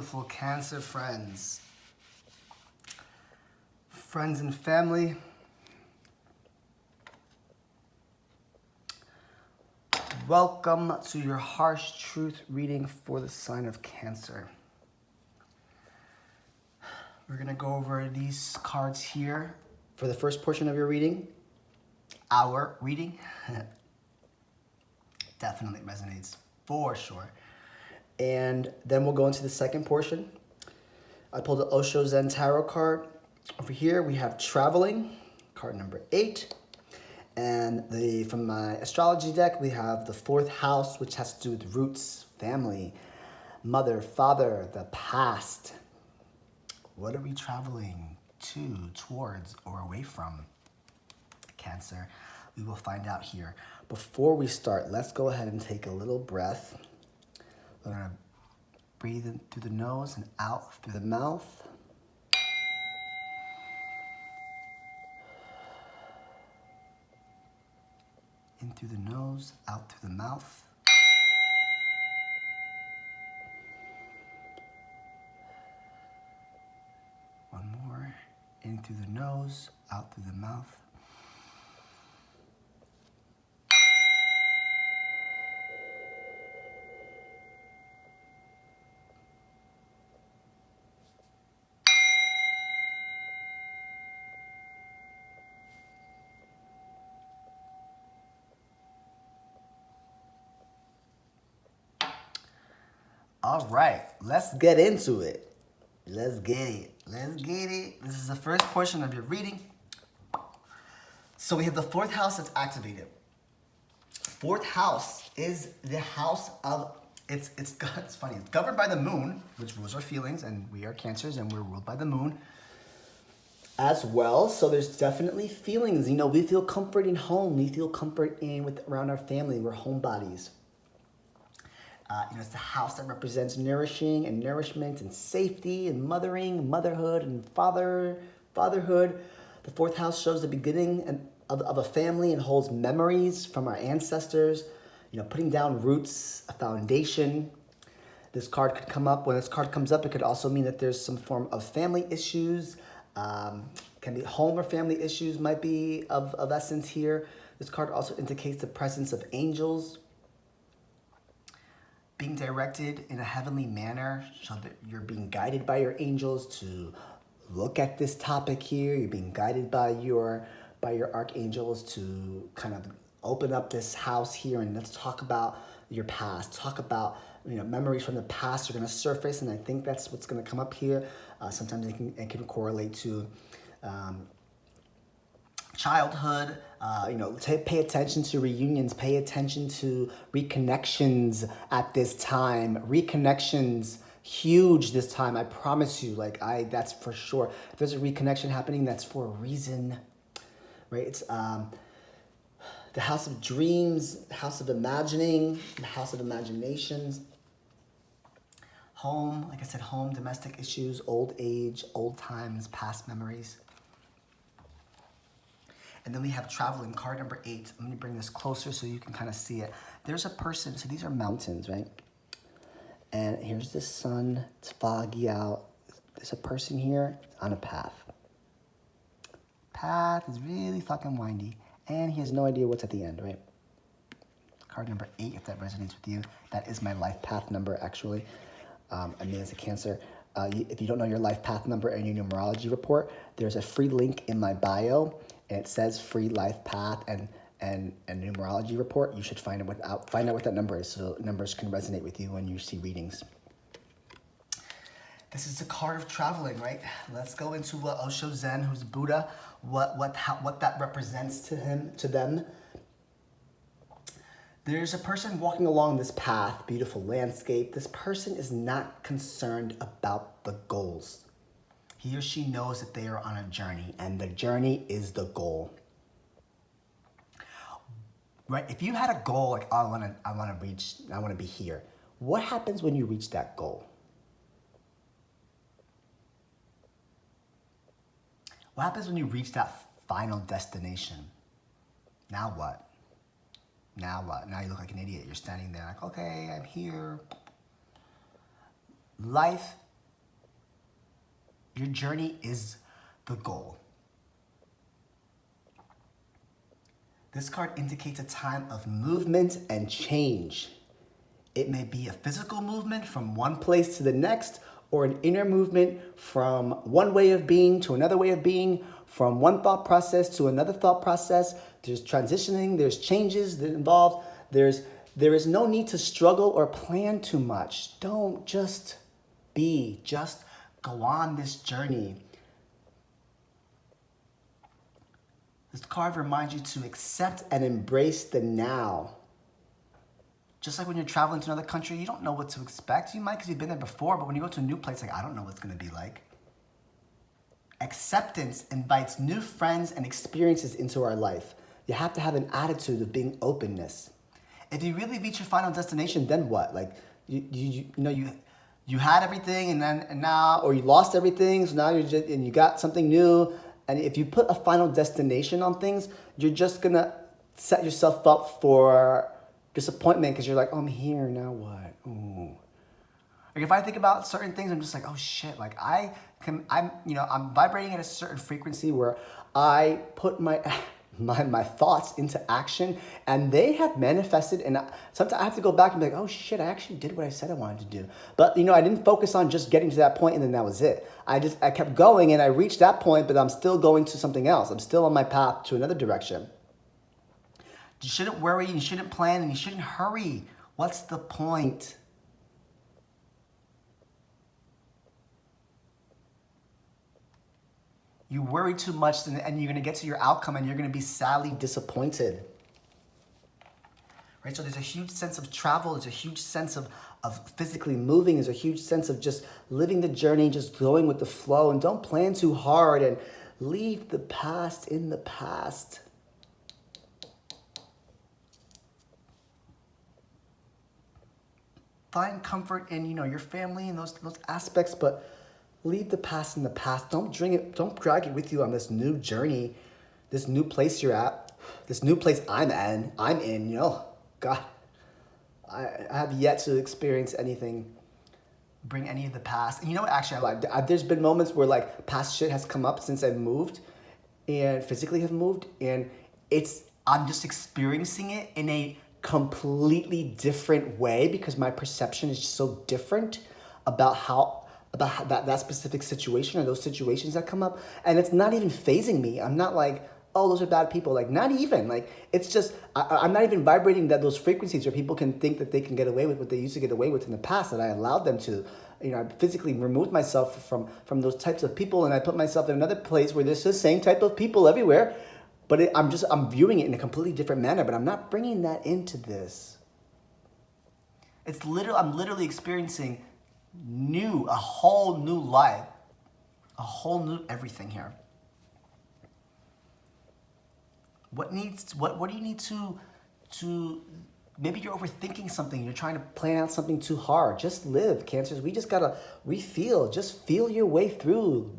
beautiful Cancer friends. Friends and family. Welcome to your harsh truth reading for the sign of Cancer. We're going to go over these cards here for the first portion of your reading. Our reading. Definitely resonates for sure. And then we'll go into the second portion. I pulled the Osho Zen Tarot card. Over here we have Traveling, card number 8. And from my astrology deck, we have the 4th house, which has to do with roots, family, mother, father, the past. What are we traveling to, towards, or away from? Cancer. We will find out here. Before we start, let's go ahead and take a little breath. We're going to breathe in through the nose and out through the mouth. In through the nose, out through the mouth. One more. In through the nose, out through the mouth. All right, let's get into it. Let's get it. Let's get it. This is the first portion of your reading. So we have the 4th house that's activated. 4th house is the house of, it's funny, it's governed by the moon, which rules our feelings, and we are Cancers, and we're ruled by the moon as well. So there's definitely feelings. You know, we feel comfort in home. We feel comfort around our family. We're homebodies. It's the house that represents nourishing and nourishment and safety and mothering, motherhood and fatherhood. The 4th house shows the beginning of a family and holds memories from our ancestors, putting down roots, a foundation. This card could come up. When this card comes up, it could also mean that there's some form of family issues. Can be home or family issues might be of essence here. This card also indicates the presence of angels being directed in a heavenly manner, so that you're being guided by your angels to look at this topic here. You're being guided by your archangels to kind of open up this house here, and let's talk about your past. Talk about memories from the past are going to surface, and I think that's what's going to come up here. Sometimes it can correlate to childhood. Pay attention to reunions. Pay attention to reconnections at this time. Reconnections, huge this time. I promise you. That's for sure. If there's a reconnection happening, that's for a reason, right? It's the house of dreams, house of imagining, the house of imaginations. Home, like I said, home, domestic issues, old age, old times, past memories. And then we have Traveling, card number 8. I'm going to bring this closer so you can kind of see it. There's a person, so these are mountains, right? And here's the sun, it's foggy out. There's a person here on a path. Path is really fucking windy, and he has no idea what's at the end, right? Card number 8, if that resonates with you. That is my life path number, actually. As a Cancer. If you don't know your life path number and your numerology report, there's a free link in my bio, and it says free life path and numerology report. You should find out what that number is, so numbers can resonate with you when you see readings. This is the card of traveling, right? Let's go into what Osho Zen, who's Buddha, what that represents to them. There's a person walking along this path, beautiful landscape. This person is not concerned about the goals. He or she knows that they are on a journey, and the journey is the goal. Right? If you had a goal, like, I want to be here. What happens when you reach that goal? What happens when you reach that final destination? Now what? Now what? Now you look like an idiot. You're standing there like, okay, I'm here. Life Your journey is the goal. This card indicates a time of movement and change. It may be a physical movement from one place to the next, or an inner movement from one way of being to another way of being, from one thought process to another thought process. There's transitioning, there's changes that involved. There is no need to struggle or plan too much. Don't just be, just go on this journey. This card reminds you to accept and embrace the now. Just like when you're traveling to another country, you don't know what to expect. You might because you've been there before, but when you go to a new place, like, I don't know what it's going to be like. Acceptance invites new friends and experiences into our life. You have to have an attitude of being openness. If you really reach your final destination, then what? Like, you had everything and now, or you lost everything, so now and you got something new. And if you put a final destination on things, you're just going to set yourself up for disappointment because you're like, oh, I'm here, now what? Ooh. Like if I think about certain things, I'm just like, oh shit, like I'm vibrating at a certain frequency where I put my thoughts into action and they have manifested, and sometimes I have to go back and be like, oh shit, I actually did what I said I wanted to do. But I didn't focus on just getting to that point and then that was it. I kept going and I reached that point, but I'm still going to something else. I'm still on my path to another direction. You shouldn't worry, you shouldn't plan, and you shouldn't hurry. What's the point? You worry too much and you're going to get to your outcome and you're going to be sadly disappointed. Right? So there's a huge sense of travel. There's a huge sense of physically moving. There's a huge sense of just living the journey, just going with the flow. And don't plan too hard and leave the past in the past. Find comfort in, your family and those aspects, but leave the past in the past. Don't drag it with you on this new journey, this new place you're at, this new place I'm in, God, I have yet to experience anything, bring any of the past. And actually, there's been moments where like past shit has come up since I've moved and physically have moved, and I'm just experiencing it in a completely different way because my perception is just so different about that specific situation or those situations that come up, and it's not even phasing me. I'm not like, oh, those are bad people. Like, not even. Like, it's just, I'm not even vibrating those frequencies where people can think that they can get away with what they used to get away with in the past, that I allowed them to. I physically removed myself from those types of people, and I put myself in another place where there's the same type of people everywhere, but I'm viewing it in a completely different manner, but I'm not bringing that into this. I'm literally experiencing a whole new life, a whole new everything here. What do you need to maybe you're overthinking something, you're trying to plan out something too hard. Just live, Cancers. Just feel your way through.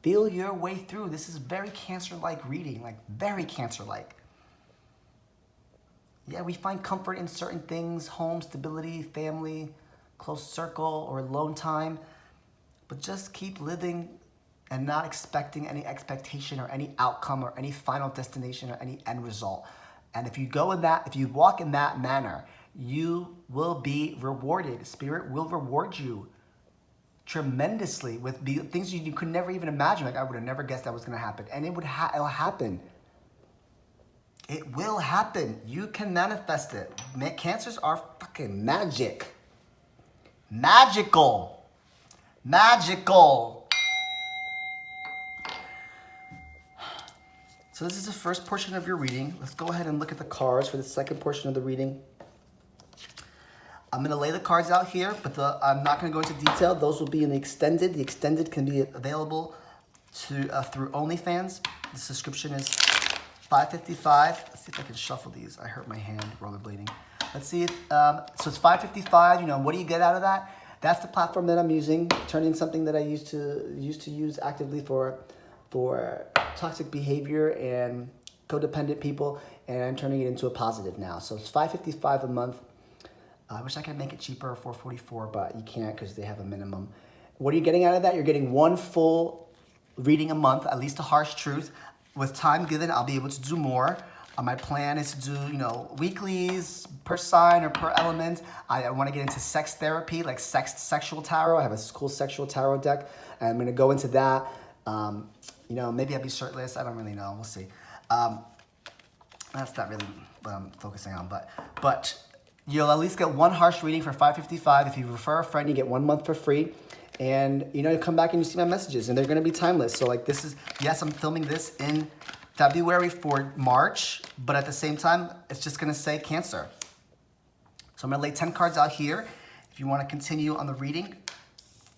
Feel your way through. This is very Cancer-like reading, like very Cancer-like. Yeah, we find comfort in certain things, home, stability, family, close circle, or alone time, but just keep living and not expecting any expectation or any outcome or any final destination or any end result. And if you walk in that manner, you will be rewarded. Spirit will reward you tremendously with things you could never even imagine. Like, I would have never guessed that was going to happen. And it'll happen. It will happen. You can manifest it. Cancers are fucking magic. Magical. So this is the first portion of your reading. Let's go ahead and look at the cards for the second portion of the reading. I'm going to lay the cards out here, but I'm not going to go into detail. Those will be in the extended. The extended can be available through OnlyFans. The subscription is $5.55. Let's see if I can shuffle these. I hurt my hand rollerblading. Let's see. So it's $5.55. What do you get out of that? That's the platform that I'm using, turning something that I used to use actively for toxic behavior and codependent people, and I'm turning it into a positive now. So it's $5.55 a month. I wish I could make it cheaper, $4.44, but you can't because they have a minimum. What are you getting out of that? You're getting one full reading a month, at least a harsh truth. With time given, I'll be able to do more. My plan is to do, weeklies per sign or per element. I want to get into sex therapy, like sexual tarot. I have a cool sexual tarot deck, and I'm going to go into that. Maybe I'll be shirtless. I don't really know. We'll see. That's not really what I'm focusing on, but you'll at least get one harsh reading for $5.55. If you refer a friend, you get 1 month for free. And you come back and you see my messages, and they're gonna be timeless. So like yes, I'm filming this in February for March, but at the same time, it's just gonna say Cancer. So I'm gonna lay 10 cards out here. If you wanna continue on the reading,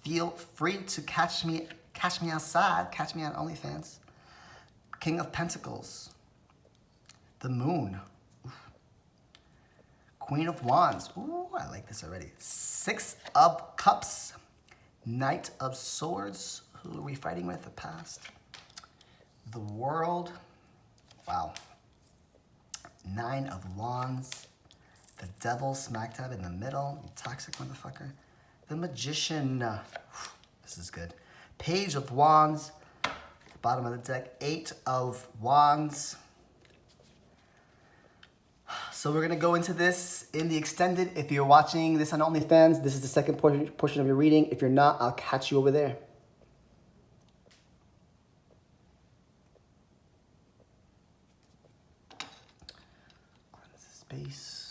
feel free to catch me outside, catch me on OnlyFans. King of Pentacles, the Moon, oof. Queen of Wands, ooh, I like this already. 6 of Cups, Knight of Swords, who are we fighting with? The past. The World, wow. 9 of Wands, the Devil smack dab in the middle, you toxic motherfucker. The Magician, this is good. Page of Wands, bottom of the deck, 8 of Wands. So we're gonna go into this in the extended. If you're watching this on OnlyFans, this is the second portion of your reading. If you're not, I'll catch you over there. Space.